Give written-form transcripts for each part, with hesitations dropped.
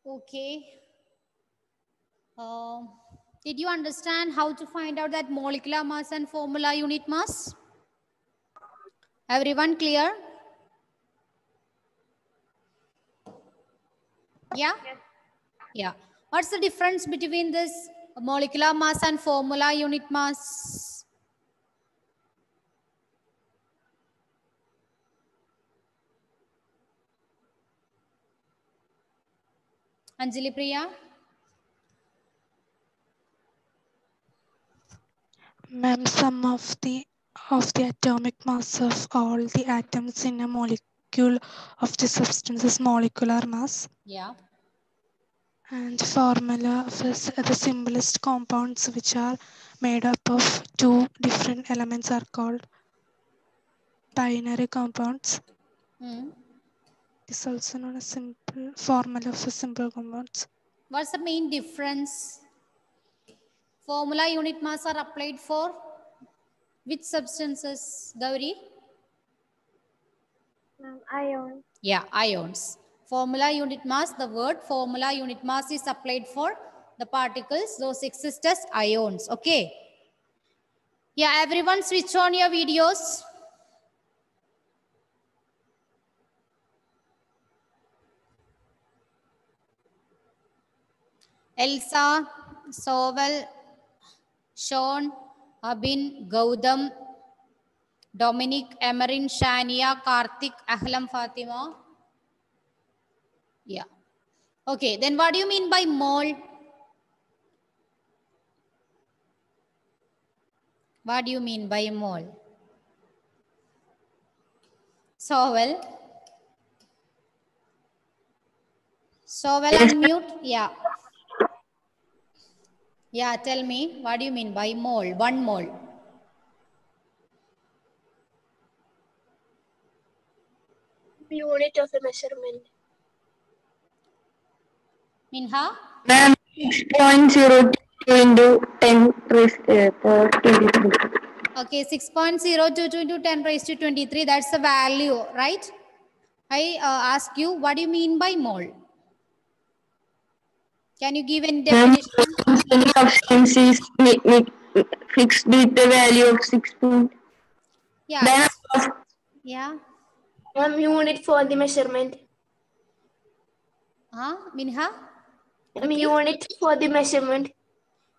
Okay. Uh, did you understand how to find out that molecular mass and formula unit mass? Everyone clear? Yeah? Yes. Yeah. What's the difference between this molecular mass and formula unit mass? Anjali Priya? Ma'am, sum of the atomic mass of all the atoms in a molecule of the substance is molecular mass. Yeah. And formula of the simplest compounds which are made up of two different elements are called binary compounds. This is also known as simple formula of the simple compounds. What's the main difference? Formula unit mass are applied for which substances, Gauri? Ions. Yeah, ions. Formula unit mass, the word formula unit mass is applied for the particles, those exist as ions. Okay. Yeah, everyone switch on your videos. Elsa, Sovel, Sean, Abin, Gautam, Dominic, Emerin, Shania, Karthik, Ahlam, Fatima. Yeah. Okay, then what do you mean by mole? What do you mean by mole? Sovel. Sovel, unmute. Yeah. Yeah, tell me, what do you mean by mole? 1 mole. Unit of a measurement. Minha? Ma'am, 6.02 into 10 raised to 23. Okay, 6.022 into 10 raised to 23. That's the value, right? I ask you, what do you mean by mole? Can you give any Ma'am, definition? any substance is fixed with the value of 6. Yeah, Then yeah. Unit for the measurement. Minha? Unit for the measurement.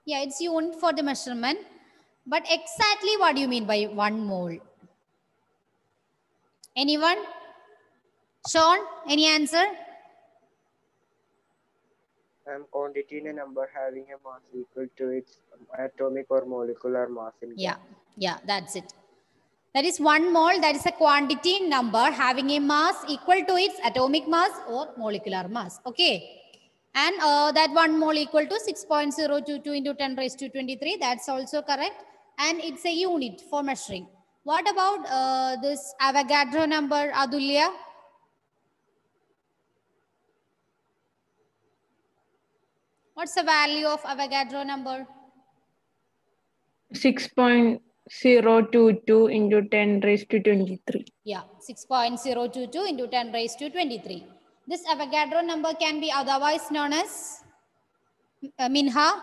Yeah, it's unit for the measurement. But exactly what do you mean by 1 mole? Anyone? Sean, any answer? Quantity in a number having a mass equal to its atomic or molecular mass in grams. Yeah, that's it. That is 1 mole, that is a quantity number having a mass equal to its atomic mass or molecular mass. Okay. And that 1 mole equal to 6.022 into 10 raised to 23. That's also correct. And it's a unit for measuring. What about this Avogadro number, Adulya? What's the value of Avogadro number? 6.022 into 10 raised to 23. Yeah, 6.022 into 10 raised to 23. This Avogadro number can be otherwise known as Minha.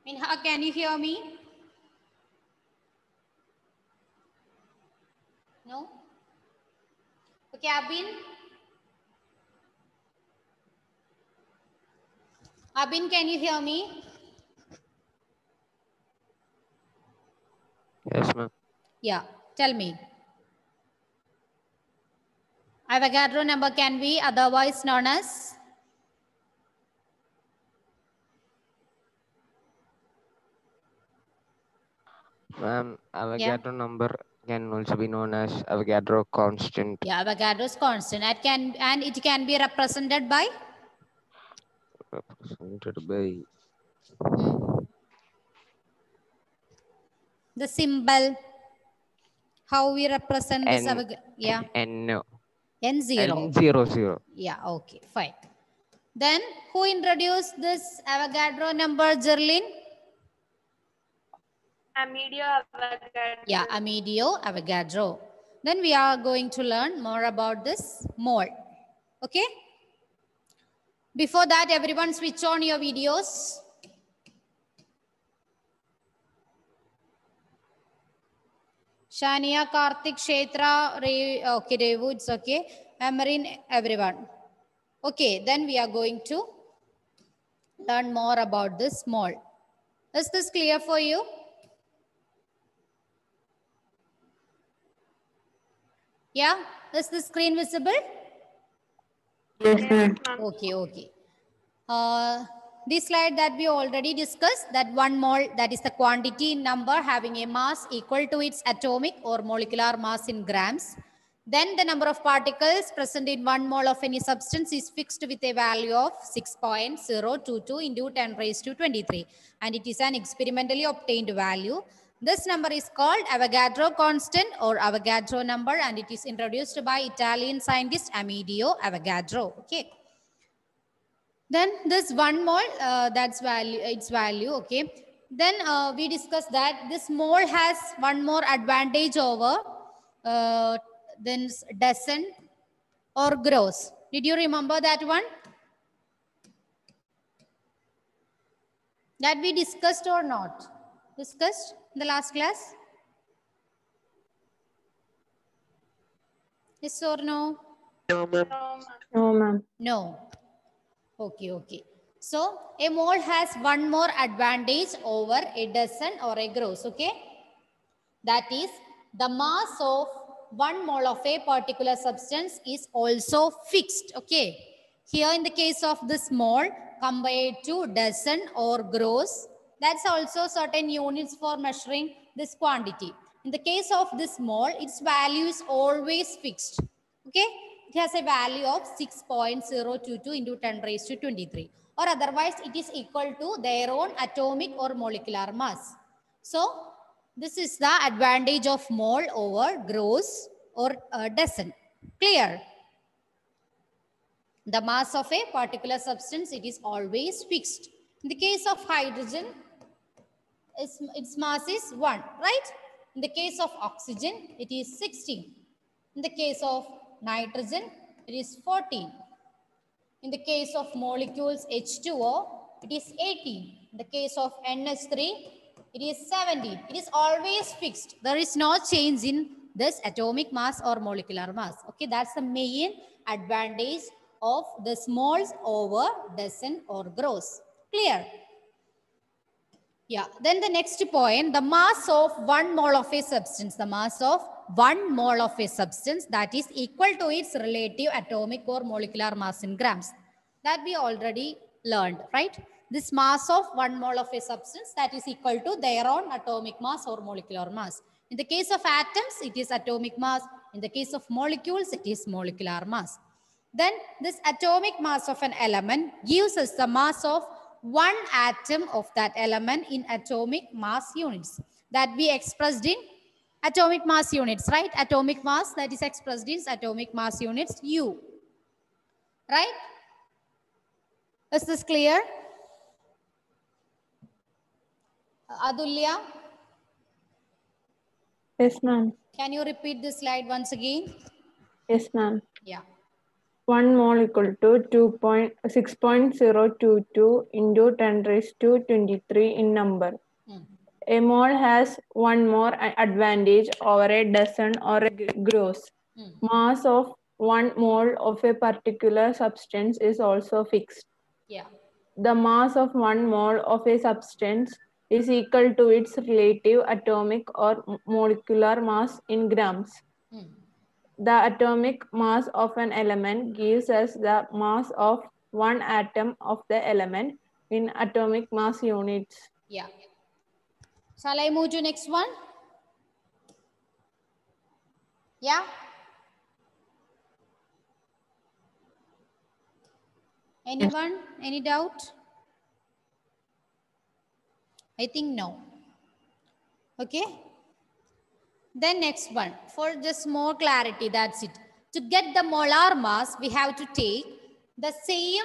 Minha, can you hear me? No? Okay, Abin? Abin, can you hear me? Yes, ma'am. Yeah, tell me. Avogadro number can be otherwise known as? Ma'am, Avogadro number can also be known as Avogadro constant. Yeah, Avogadro's constant. It can be represented by? Represented by the symbol. How we represent this? Yeah. N0. N0. N00. Yeah, okay, fine. Then who introduced this Avogadro number, Jerlin? Amedeo Avogadro. Yeah, Amedeo Avogadro. Then we are going to learn more about this mole. Okay. Before that, everyone switch on your videos. Shania, Karthik, Kshetra, okay, Revu, it's okay. Amarin, everyone. Okay, then we are going to learn more about this mole. Is this clear for you? Yeah, is the screen visible? Yes, ma'am. Okay, okay. This slide that we already discussed, that 1 mole, that is the quantity in number having a mass equal to its atomic or molecular mass in grams. Then the number of particles present in 1 mole of any substance is fixed with a value of 6.022 into 10 raised to 23. And it is an experimentally obtained value. This number is called Avogadro constant or Avogadro number, and it is introduced by Italian scientist Amedeo Avogadro. Okay. Then this 1 mole, that's value, its value, okay. Then we discussed that this mole has one more advantage over then dozen or gross. Did you remember that one? That we discussed or not? Discussed in the last class? Yes or no? No, ma'am. No, ma'am. No. Okay, okay. So a mole has one more advantage over a dozen or a gross, okay? That is, the mass of 1 mole of a particular substance is also fixed, okay? Here in the case of this mole, compared to dozen or gross, that's also certain units for measuring this quantity. In the case of this mole, its value is always fixed, okay? It has a value of 6.022 into 10 raised to 23. Or otherwise, it is equal to their own atomic or molecular mass. So, this is the advantage of mole over gross or dozen. Clear? The mass of a particular substance, it is always fixed. In the case of hydrogen, its mass is 1, right? In the case of oxygen, it is 16. In the case of nitrogen, it is 14. In the case of molecules H2O, it is 18. In the case of NH3, it is 17. It is always fixed. There is no change in this atomic mass or molecular mass. Okay, that's the main advantage of the moles over dozen or gross. Clear? Yeah, then the next point, the mass of 1 mole of a substance, the mass of 1 mole of a substance, that is equal to its relative atomic or molecular mass in grams. That we already learned, right? This mass of 1 mole of a substance, that is equal to their own atomic mass or molecular mass. In the case of atoms, it is atomic mass. In the case of molecules, it is molecular mass. Then this atomic mass of an element gives us the mass of 1 atom of that element in atomic mass units that we expressed in atomic mass units, right? Atomic mass that is expressed in atomic mass units U, right? Is this clear? Adulya, Yes, ma'am. can you repeat this slide once again? Yes, ma'am. Yeah. 1 mole equal to 6.022 into 10 raised to 23 in number. A mole has one more advantage over a dozen or a gross. Mass of 1 mole of a particular substance is also fixed. Yeah. The mass of 1 mole of a substance is equal to its relative atomic or molecular mass in grams. The atomic mass of an element gives us the mass of 1 atom of the element in atomic mass units. Yeah. Shall I move to next one? Yeah. Anyone? Any doubt? I think no. Okay. Then next one, for just more clarity, that's it. To get the molar mass, we have to take the same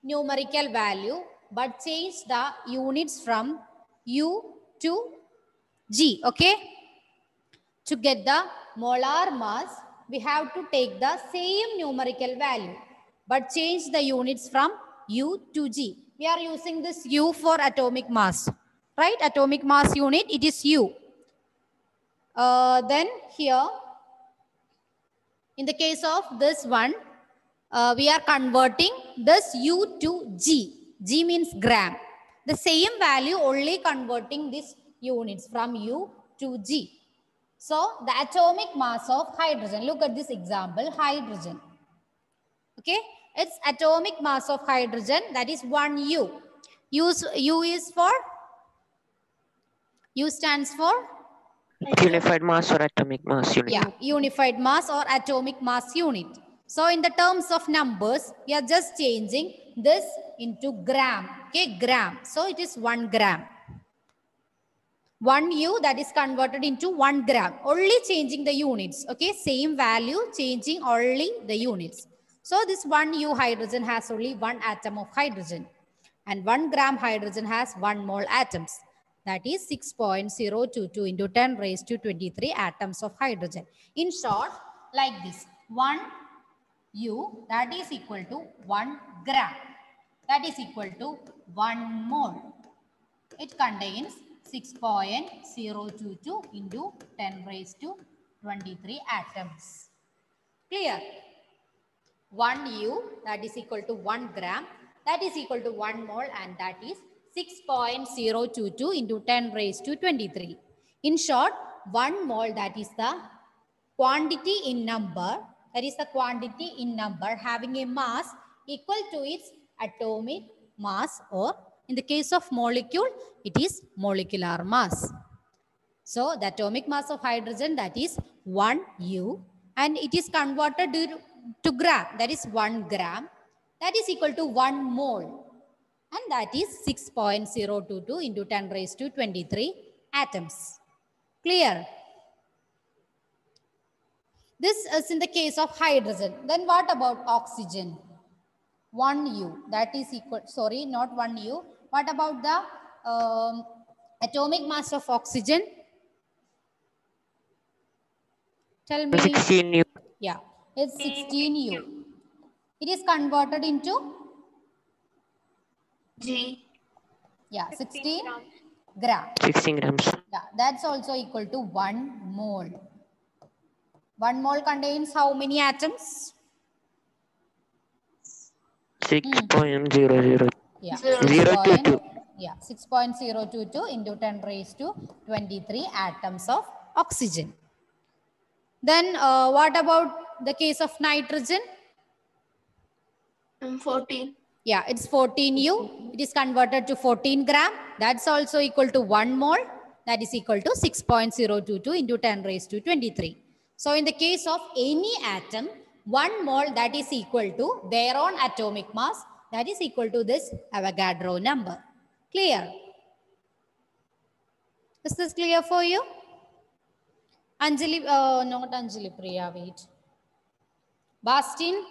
numerical value, but change the units from U to G, okay? To get the molar mass, we have to take the same numerical value, but change the units from U to G. We are using this U for atomic mass, right? Atomic mass unit, it is U. Then here, in the case of this one, we are converting this U to G. G means gram. The same value, only converting these units from U to G. So the atomic mass of hydrogen, look at this example, hydrogen. Okay, its atomic mass of hydrogen, that is 1 U. U is for, U stands for? Unified mass or atomic mass unit. Yeah, unified mass or atomic mass unit. So in the terms of numbers, we are just changing this into gram. Okay, gram. So it is 1 gram. 1 U, that is converted into 1 gram. Only changing the units. Okay, same value, changing only the units. So this 1 U hydrogen has only 1 atom of hydrogen. And 1 gram hydrogen has 1 mole atoms. That is 6.022 into 10 raised to 23 atoms of hydrogen. In short, like this, 1 U, that is equal to 1 gram. That is equal to 1 mole. It contains 6.022 into 10 raised to 23 atoms. Clear? 1 U, that is equal to 1 gram. That is equal to 1 mole, and that is 6.022 into 10 raised to 23. In short, 1 mole, that is the quantity in number, that is the quantity in number having a mass equal to its atomic mass, or in the case of molecule, it is molecular mass. So the atomic mass of hydrogen, that is 1 U, and it is converted to gram, that is 1 gram. That is equal to 1 mole. And that is 6.022 into 10 raised to 23 atoms. Clear? This is in the case of hydrogen. Then what about oxygen? 1 U, that is equal, sorry, not 1 U. What about the atomic mass of oxygen? Tell me. 16 U. Yeah, it's 16 U. It is converted into? G. Yeah, 16 gram. 16 grams. Yeah, that's also equal to 1 mole. 1 mole contains how many atoms? 6.00. Yeah, 022. Yeah, 6.022 into 10 raised to 23 atoms of oxygen. Then what about the case of nitrogen? 14. Yeah, it's 14 U. It is converted to 14 gram. That's also equal to 1 mole. That is equal to 6.022 into 10 raised to 23. So in the case of any atom, 1 mole, that is equal to their own atomic mass. That is equal to this Avogadro number. Clear? Is this clear for you? Anjali, not Anjali Priya, wait. Bastin?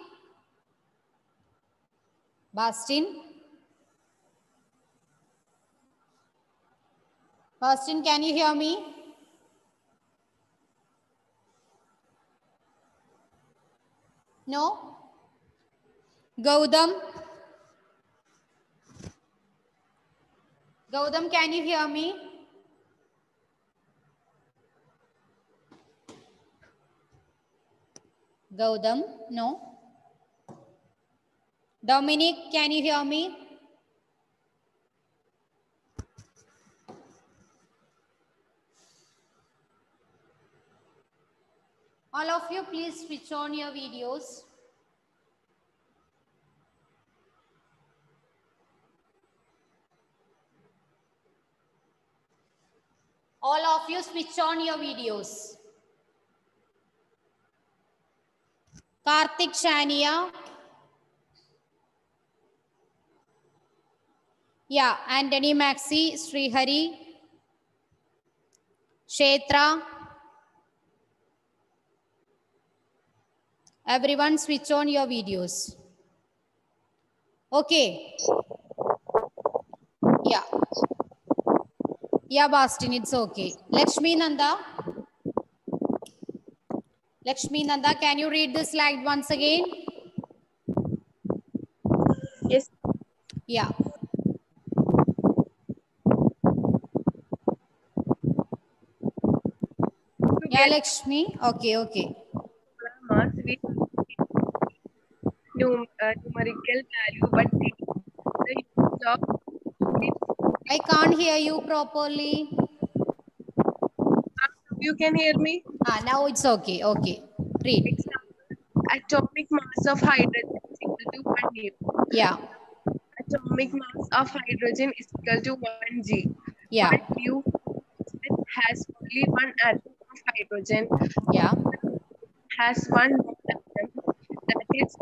Bastin? Bastin, can you hear me? No? Gautam? Gautam, can you hear me? Gautam, no? Dominic, can you hear me? All of you, please switch on your videos. All of you, switch on your videos. Karthik, Shania. Yeah, Anthony, Maxi, Srihari, Kshetra. Everyone switch on your videos. Okay. Yeah. Yeah, Bastin, it's okay. Lakshmi Nanda. Lakshmi Nanda, can you read this slide once again? Yes. Yeah. Yeah, Lakshmi. Okay, okay. Mass with numerical value, but the use of I can't hear you properly. you can hear me. Now it's okay. Okay. Read. Example, atomic mass of hydrogen is equal to 1 U. Yeah. Atomic mass of hydrogen is equal to 1 G. Yeah. 1 U has only one atom of hydrogen. Yeah. Has one more atom, that is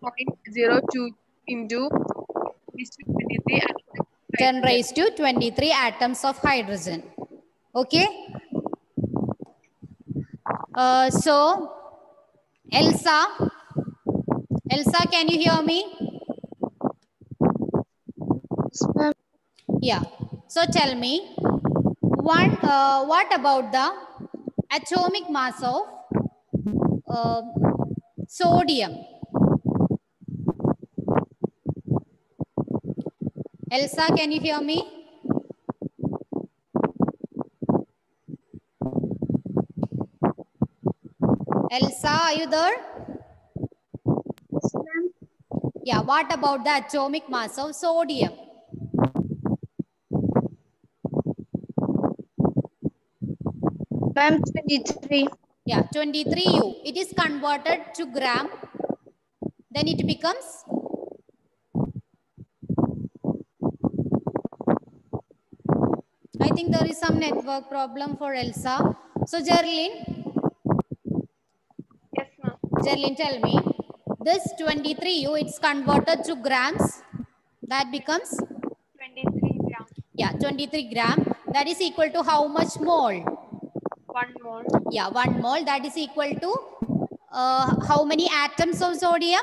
6.02 into 23 atoms. 10 raised to 23 atoms of hydrogen. Okay. So, Elsa, can you hear me? Yeah. So tell me, what about the atomic mass of sodium? Elsa, can you hear me? Elsa, are you there? Yeah, what about the atomic mass of sodium? Ma'am, 23. Yeah, 23U. It is converted to gram. Then it becomes? I think there is some network problem for Elsa. So, Gerlin. Yes, ma'am. Gerlin, tell me. This 23U, it's converted to grams. That becomes? 23 grams. Yeah, 23 gram. That is equal to how much mole? 1 mole. Yeah, 1 mole. That is equal to how many atoms of sodium?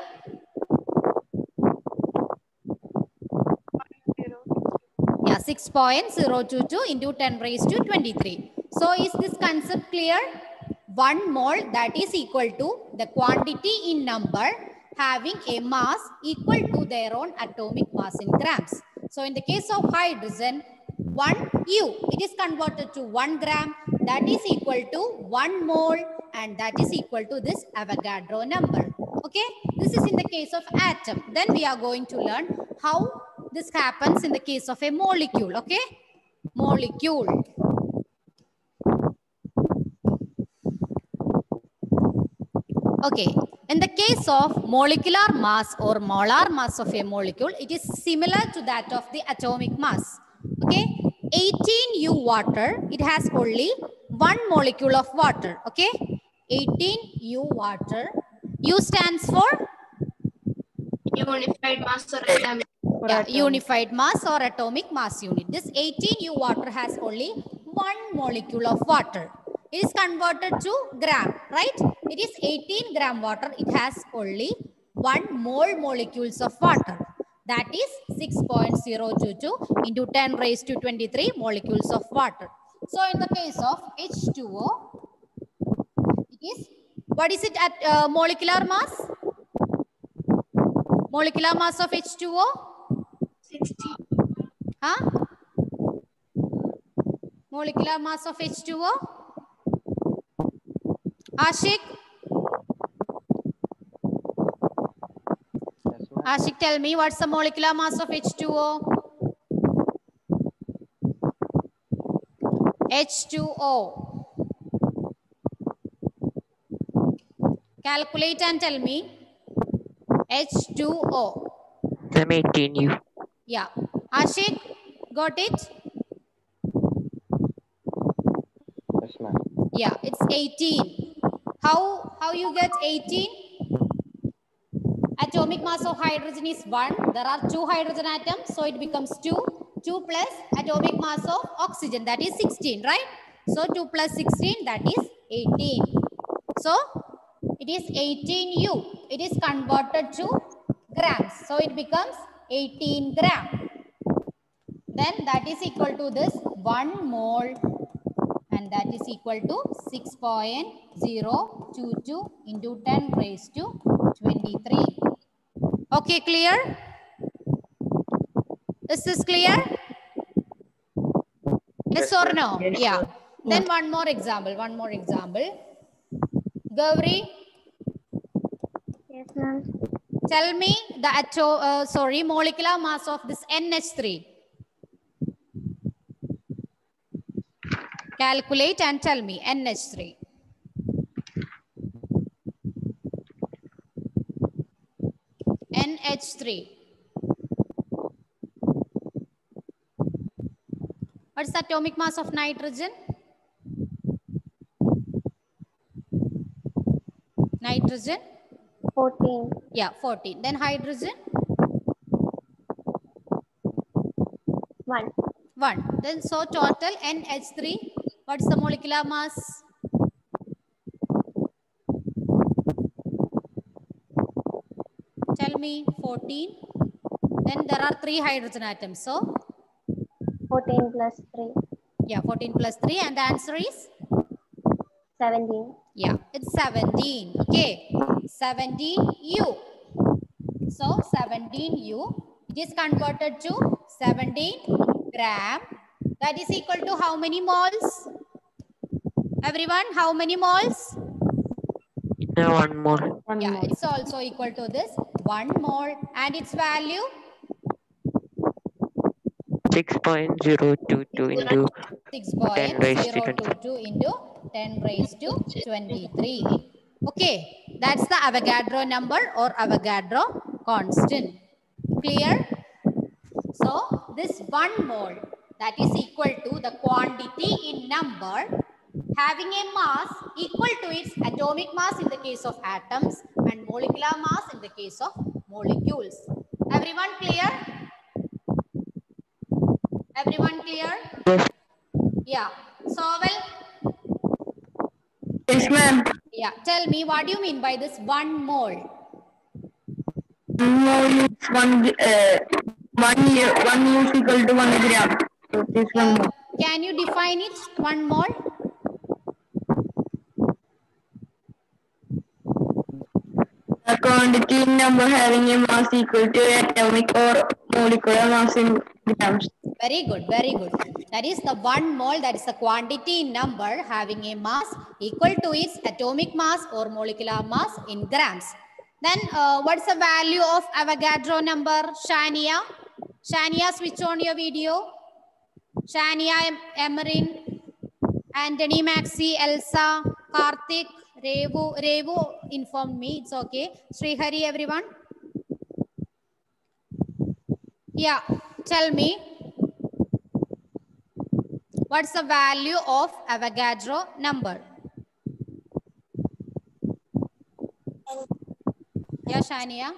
6.022 into 10 raised to 23. So is this concept clear? 1 mole, that is equal to the quantity in number having a mass equal to their own atomic mass in grams. So in the case of hydrogen, 1U, it is converted to 1 gram, that is equal to 1 mole, and that is equal to this Avogadro number. Okay, this is in the case of atom. Then we are going to learn how this happens in the case of a molecule. Okay, molecule. Okay, in the case of molecular mass or molar mass of a molecule, it is similar to that of the atomic mass. Okay, 18U water, it has only 1 molecule of water. Okay, 18U water. U stands for? Unified mass or atomic. Yeah, unified mass or atomic mass unit. This 18U water has only 1 molecule of water. It is converted to gram, right? It is 18 gram water. It has only 1 mole molecules of water. That is 6.022 into 10 raised to 23 molecules of water. So in the case of H2O, it is, what is it at molecular mass? Molecular mass of H2O? 60. Huh? Molecular mass of H2O? Ashik? Ashik, tell me, what's the molecular mass of H2O? H2O. Calculate and tell me. H2O. I'm 18U. Yeah. Ashik, got it? Yes, ma'am. Yeah, it's 18. How you get 18? Atomic mass of hydrogen is 1. There are 2 hydrogen atoms, so it becomes 2. 2 plus atomic mass of oxygen, that is 16, right? So 2 plus 16, that is 18. So it is 18U. It is converted to grams. So it becomes 18 gram. Then that is equal to this 1 mole and that is equal to 6.022 into 10 raised to 23. Okay, clear? Is this clear? Yes or no? Yes, Yeah. sir. Then one more example. Gauri, Yes, ma'am. tell me the molecular mass of this NH3. Calculate and tell me NH3. NH3. What's the atomic mass of nitrogen? Nitrogen? 14. Yeah, 14. Then hydrogen? 1. 1. Then so total NH3, what's the molecular mass? Tell me 14. Then there are 3 hydrogen atoms. So 14 plus 3. yeah, 14 plus 3 and the answer is? 17. Yeah, it's 17. Okay, 17U. So 17U, it is converted to 17 gram. That is equal to how many moles? Everyone, how many moles? One more. Yeah, it's also equal to this 1 mole and its value? 6.022 into 10 raised to 20. 6.022 into 10 raised to 23. Okay, that's the Avogadro number or Avogadro constant. Clear? So this 1 mole, that is equal to the quantity in number having a mass equal to its atomic mass in the case of atoms and molecular mass in the case of molecules. Everyone clear? Everyone clear? Yes. Yeah. So, well, Yes, ma'am. yeah. Tell me, what do you mean by this 1 mole? 1 mole is 1 is equal to 1 gram. So this 1 mole. Can you define it? 1 mole? A quantity in number having a mass equal to atomic or molecular mass in grams. Very good, very good. That is the 1 mole, that is the quantity in number having a mass equal to its atomic mass or molecular mass in grams. Then what's the value of Avogadro number? Shania? Shania, switch on your video. Shania, Emerin, Anthony, Maxi, Elsa, Karthik, Revu informed me. It's okay. Srihari, everyone. Yeah, tell me. What's the value of Avogadro number? Yeah, Shania.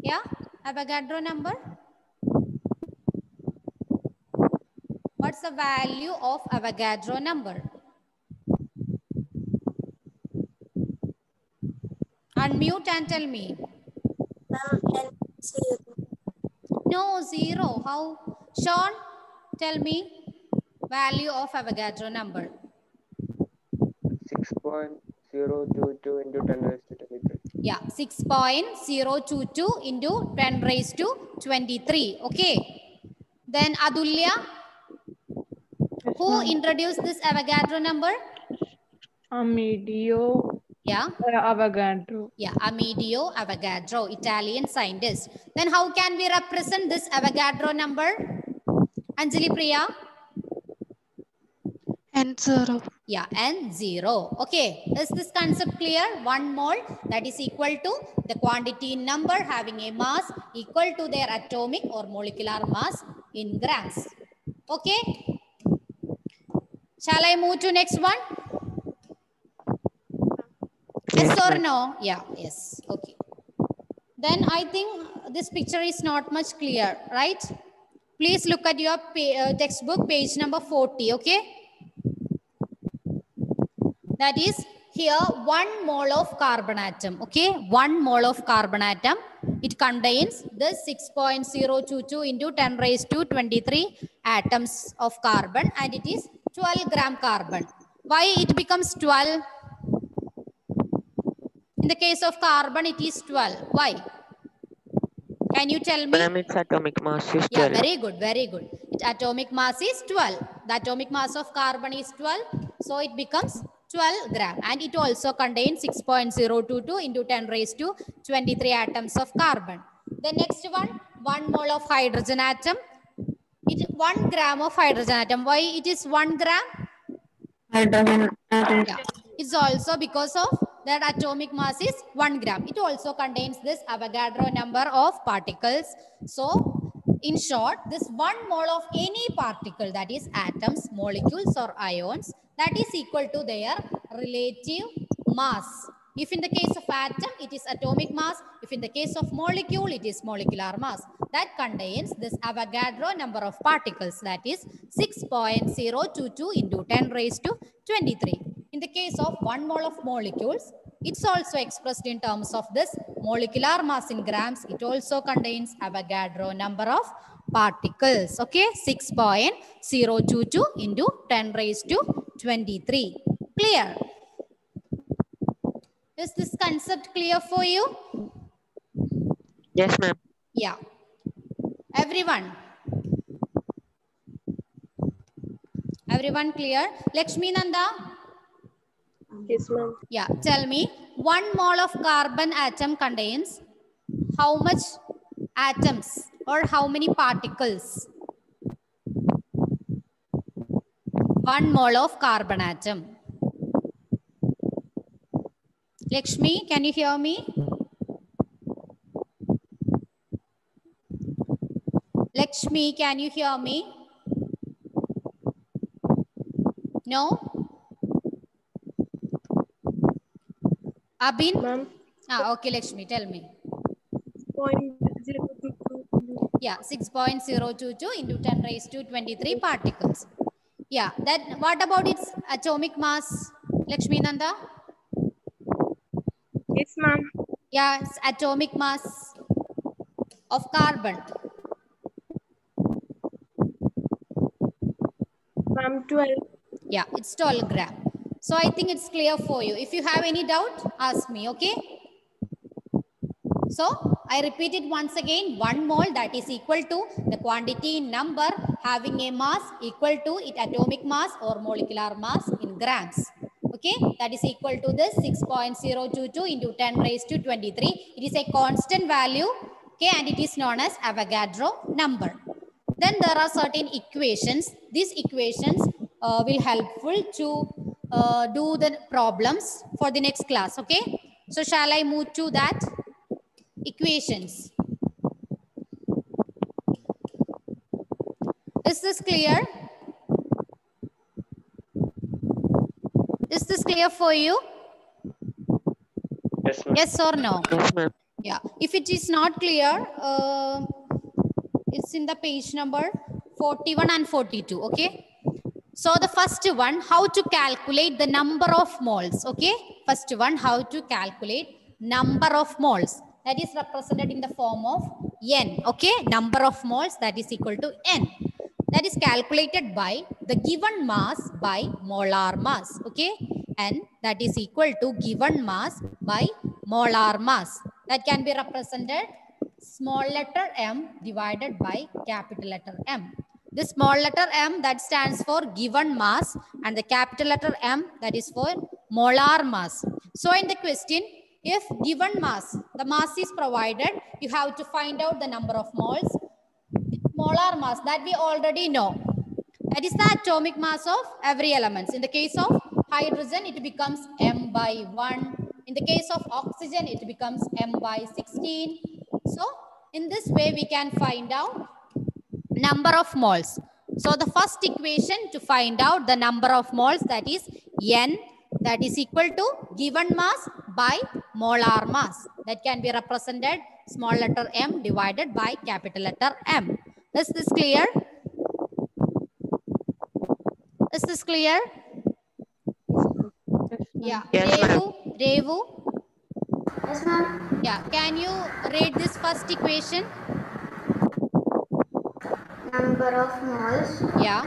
Yeah, Avogadro number. What's the value of Avogadro number? Unmute and tell me. No, 0. How? Sean, tell me value of Avogadro number. 6.022 into 10 raised to 23. Yeah, 6.022 into 10 raised to 23. Okay. Then Adulya, who introduced this Avogadro number? Amedeo Yeah. Avogadro. Yeah, Amedeo Avogadro, Italian scientist. Then how can we represent this Avogadro number? Anjali Priya? N0. Yeah, N0. Okay, is this concept clear? 1 mole, that is equal to the quantity in number having a mass equal to their atomic or molecular mass in grams. Okay. Shall I move to next one? Yes or no? Yeah, yes. Okay. Then I think this picture is not much clear, right? Please look at your textbook, page number 40, okay? That is here 1 mole of carbon atom, okay? 1 mole of carbon atom. It contains the 6.022 into 10 raised to 23 atoms of carbon and it is 12 gram carbon. Why it becomes 12? In the case of carbon, it is 12. Why? Can you tell me? Madam, its atomic mass is 12. Yeah, very good, very good. Its atomic mass is 12. The atomic mass of carbon is 12. So it becomes 12 gram. And it also contains 6.022 into 10 raised to 23 atoms of carbon. The next one, 1 mole of hydrogen atom. It is 1 gram of hydrogen atom. Why it is 1 gram? Hydrogen. Yeah. It's also because of that atomic mass is 1 gram. It also contains this Avogadro number of particles. So, in short, this 1 mole of any particle, that is atoms, molecules or ions, that is equal to their relative mass. If in the case of atom, it is atomic mass. If in the case of molecule, it is molecular mass. That contains this Avogadro number of particles, that is 6.022 into 10 raised to 23. In the case of 1 mole of molecules, it's also expressed in terms of this molecular mass in grams. It also contains Avogadro number of particles. Okay, 6.022 into 10 raised to 23. Clear? Is this concept clear for you? Yes, ma'am. Yeah. Everyone? Everyone clear? Lakshmi Nanda? Yes, ma'am. Yeah, tell me, 1 mole of carbon atom contains how much atoms or how many particles? 1 mole of carbon atom. Lakshmi, can you hear me? Lakshmi, can you hear me? No? Abin? Ma'am. Okay, Lakshmi, tell me. 6.022. Yeah, 6.022 into 10 raised to 23 particles. Yeah, that. What about its atomic mass, Lakshmi Nanda? Yes, ma'am. Yeah, it's atomic mass of carbon. Ma'am, 12. Yeah, it's 12 gram. So I think it's clear for you. If you have any doubt, ask me, okay? So I repeat it once again, 1 mole, that is equal to the quantity in number having a mass equal to its atomic mass or molecular mass in grams. Okay, that is equal to this 6.022 into 10 raised to 23. It is a constant value, okay, and it is known as Avogadro number. Then there are certain equations. These equations will helpful to do the problems for the next class, okay? So shall I move to that? Equations. Is this clear? Is this clear for you? Yes, ma'am. Yes or no? Yes, ma'am. Yeah. If it is not clear, it's in the page number 41 and 42. Okay. So the first one, how to calculate the number of moles. Okay. First one, how to calculate number of moles. That is represented in the form of N. Okay. Number of moles, that is equal to N. That is calculated by the given mass by molar mass. Okay. And that is equal to given mass by molar mass. That can be represented small letter m divided by capital letter M. The small letter m, that stands for given mass, and the capital letter M, that is for molar mass. So in the question, if given mass, the mass is provided, you have to find out the number of moles. Molar mass, that we already know. That is the atomic mass of every element. In the case of hydrogen, it becomes m by 1. In the case of oxygen, it becomes m by 16. So in this way, we can find out number of moles. So the first equation to find out the number of moles, that is N, that is equal to given mass by molar mass. That can be represented small letter m divided by capital letter M. Is this clear? Is this clear? Yeah. Yes, ma'am. Revu? Yes, ma'am. Yeah. Can you read this first equation? Number of moles Yeah.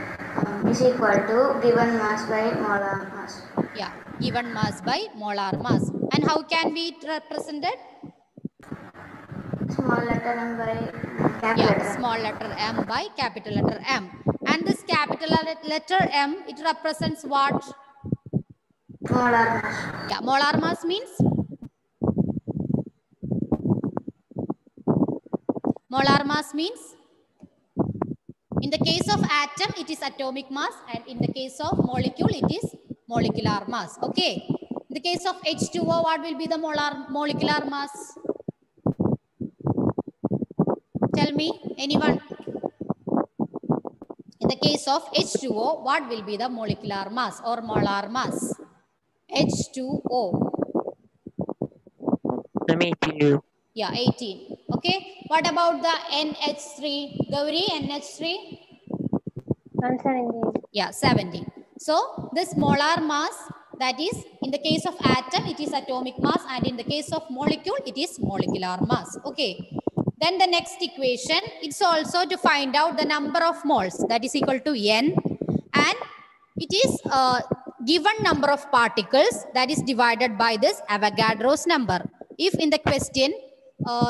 is equal to given mass by molar mass. Yeah. Given mass by molar mass. And how can we represent it? Small letter m by capital Yeah, letter. small letter m by capital letter M. And this capital letter M, it represents what? Molar mass. Yeah, molar mass means? Molar mass means? In the case of atom, it is atomic mass, and in the case of molecule, it is molecular mass. Okay. In the case of H2O, what will be the molecular mass? Tell me, anyone? In the case of H2O, what will be the molecular mass or molar mass? H2O. I'm 18. Yeah, 18. Okay. What about the NH3? Gauri, NH3? 117. Yeah, 17. So this molar mass, that is, in the case of atom, it is atomic mass, and in the case of molecule, it is molecular mass. Okay. Then the next equation, it's also to find out the number of moles, that is equal to N, and it is given number of particles that is divided by this Avogadro's number. If in the question,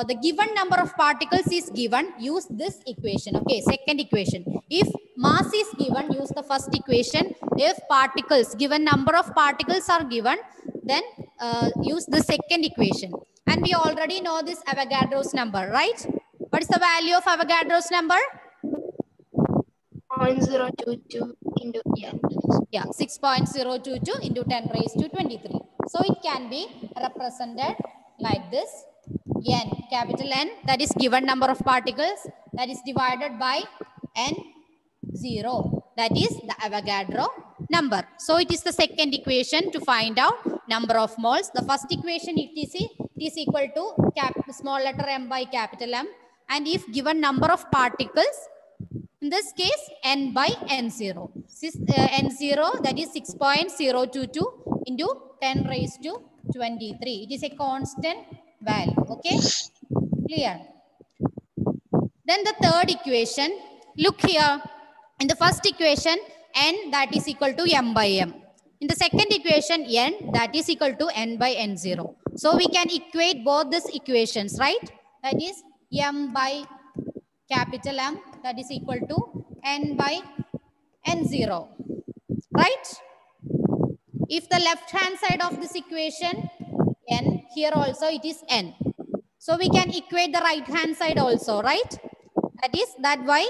the given number of particles is given, use this equation. Okay, second equation. If mass is given, use the first equation. If particles, given number of particles are given, then use the second equation. And we already know this Avogadro's number, right? What is the value of Avogadro's number? 0.022 into 10. Yeah, 6.022 into 10 raised to 23. So it can be represented like this. N, capital N, that is given number of particles, that is divided by N0. That is the Avogadro number. So it is the second equation to find out number of moles. The first equation, it is equal to small letter m by capital M. And if given number of particles, in this case, n by n0. N0, that is 6.022 into 10 raised to 23. It is a constant value. Okay, clear? Then the third equation, look here. In the first equation, n, that is equal to m by m. In the second equation, n, that is equal to n by n0. So we can equate both these equations, right? That is m by capital M, that is equal to n by n0, right? If the left hand side of this equation, n, here also it is n. So we can equate the right hand side also, right? That is that by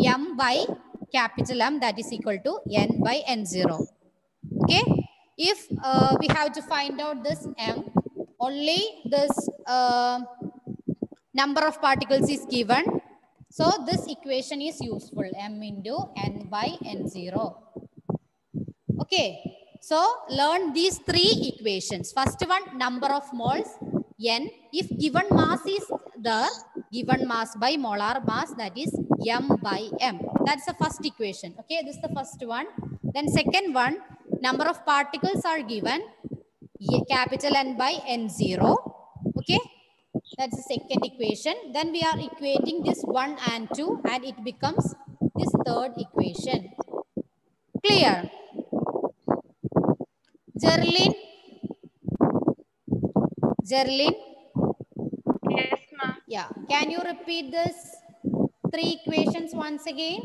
m by capital M, that is equal to n by n0. Okay. If we have to find out this m, only this number of particles is given. So this equation is useful, m into n by n0. Okay. So learn these three equations. First one, number of moles, n. If given mass is there, given mass by molar mass, that is m by m. That's the first equation. Okay, this is the first one. Then second one, number of particles are given, capital N by n0. Okay, that's the second equation. Then we are equating this 1 and 2, and it becomes this third equation. Clear? Jerlyn? Jerlyn? Yes, ma'am. Yeah. Can you repeat this three equations once again?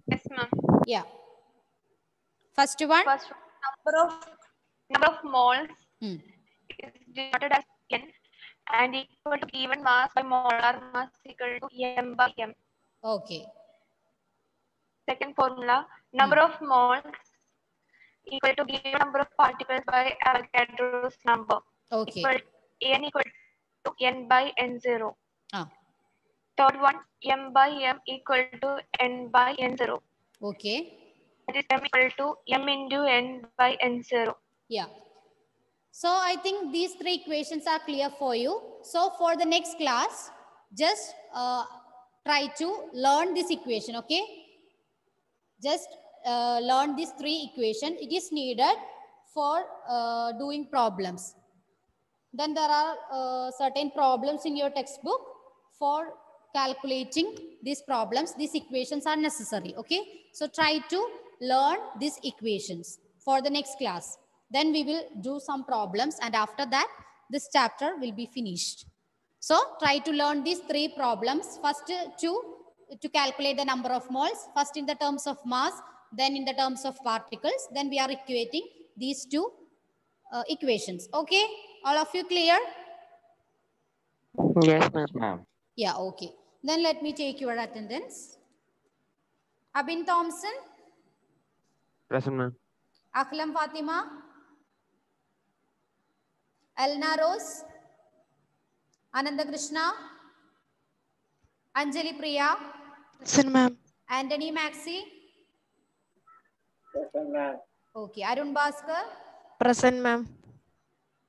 Yes, ma'am. Yeah. First one? First, number of moles Hmm. is denoted as n and equal to given mass by molar mass equal to m by m. Okay. Second formula, number of moles equal to given number of particles by Avogadro's number. Okay. N equal to n by n0. Ah. Third one, m by m equal to n by n0. Okay. That is m equal to m into n by n0. Yeah. So I think these three equations are clear for you. So for the next class, just try to learn this equation, okay? Just learn these three equations. It is needed for doing problems. Then there are certain problems in your textbook for calculating these problems, these equations are necessary. Okay, so try to learn these equations for the next class. Then we will do some problems, and after that this chapter will be finished. So try to learn these 3 problems. First, to calculate the number of moles, first in the terms of mass, then in the terms of particles, then we are equating these 2 equations. Okay, all of you clear? Yes, ma'am. Yeah, okay. Then let me take your attendance. Abin Thompson, Present, ma'am. Akhlam Fatima, Elna Rose, Ananda Krishna, Anjali Priya, Present, ma'am. Anthony Maxi. Present, ma'am. Okay, Arun Bhaskar, Present, ma'am.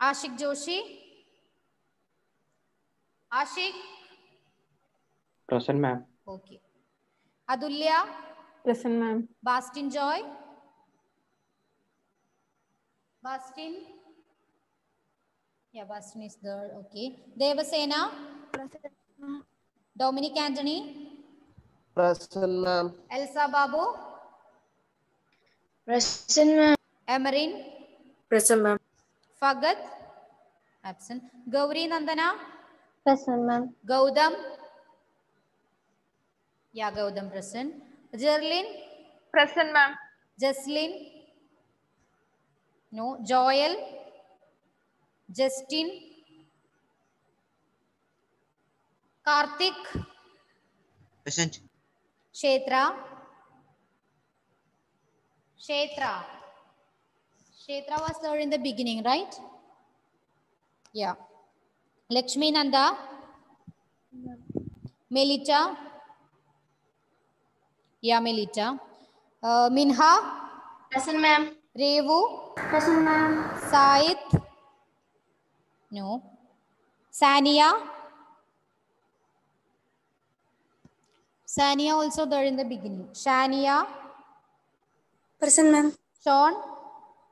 Ashik Joshi, Ashik. Present, ma'am. Okay. Adulya, Present, ma'am. Bastin Joy, Bastin. Yeah, Bastin is there. Okay. Devasena, Present, ma'am. Dominic Anthony, Present, ma'am. Elsa Babu, Present, ma'am. Emerin, Present, ma'am. Fagat, absent. Gauri Nandana, Present, ma'am. Gautam. Yeah, Gautam present. Jerlin, Present, ma'am. Jaslyn. No. Joel, Justin, Karthik, Present. Kshetra, Kshetra. Kshetra was there in the beginning, right? Yeah. Lakshmi Nanda, Melita. Yeah, Melita. Minha, Present, ma'am. Revu, Present, ma'am. Said. No. Sania. Sania also there in the beginning. Shania, Present, ma'am. Sean,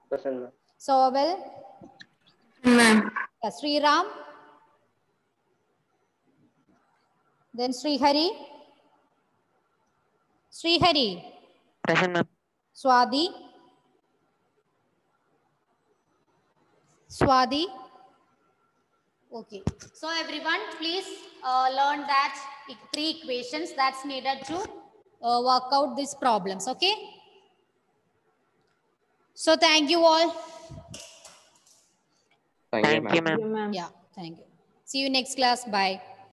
Present, ma'am. Sovel, Ma'am. Sriram, then Srihari, Srihari, Present, ma'am. Swadi, Swadi. Okay, so everyone please learn that 3 equations that's needed to work out these problems. Okay, so thank you all. Thank you, Thank you, ma'am. ma'am. Yeah, thank you. See you next class. Bye.